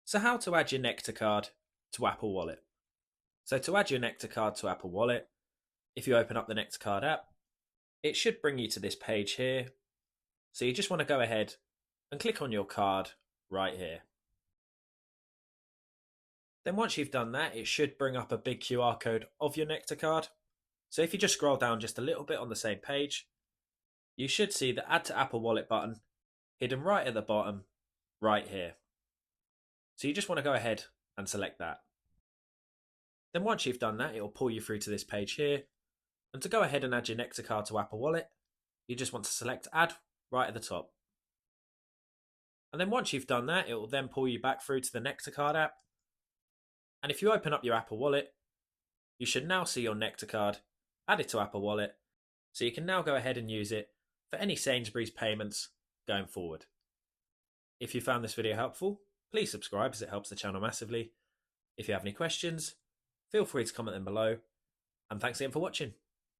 So how to add your Nectar card to Apple Wallet. So to add your Nectar card to Apple Wallet, if you open up the Nectar card app, it should bring you to this page here. So you just want to go ahead and click on your card right here. Then once you've done that, it should bring up a big QR code of your Nectar card. So if you just scroll down just a little bit on the same page, you should see the Add to Apple Wallet button hidden right at the bottom, right here. So you just want to go ahead and select that. Then once you've done that, it will pull you through to this page here. And to go ahead and add your Nectar card to Apple Wallet, you just want to select Add right at the top. And then once you've done that, it will then pull you back through to the Nectar card app. And if you open up your Apple Wallet, you should now see your Nectar card added to Apple Wallet. So you can now go ahead and use it for any Sainsbury's payments going forward. If you found this video helpful, please subscribe as it helps the channel massively. If you have any questions, feel free to comment them below. And thanks again for watching.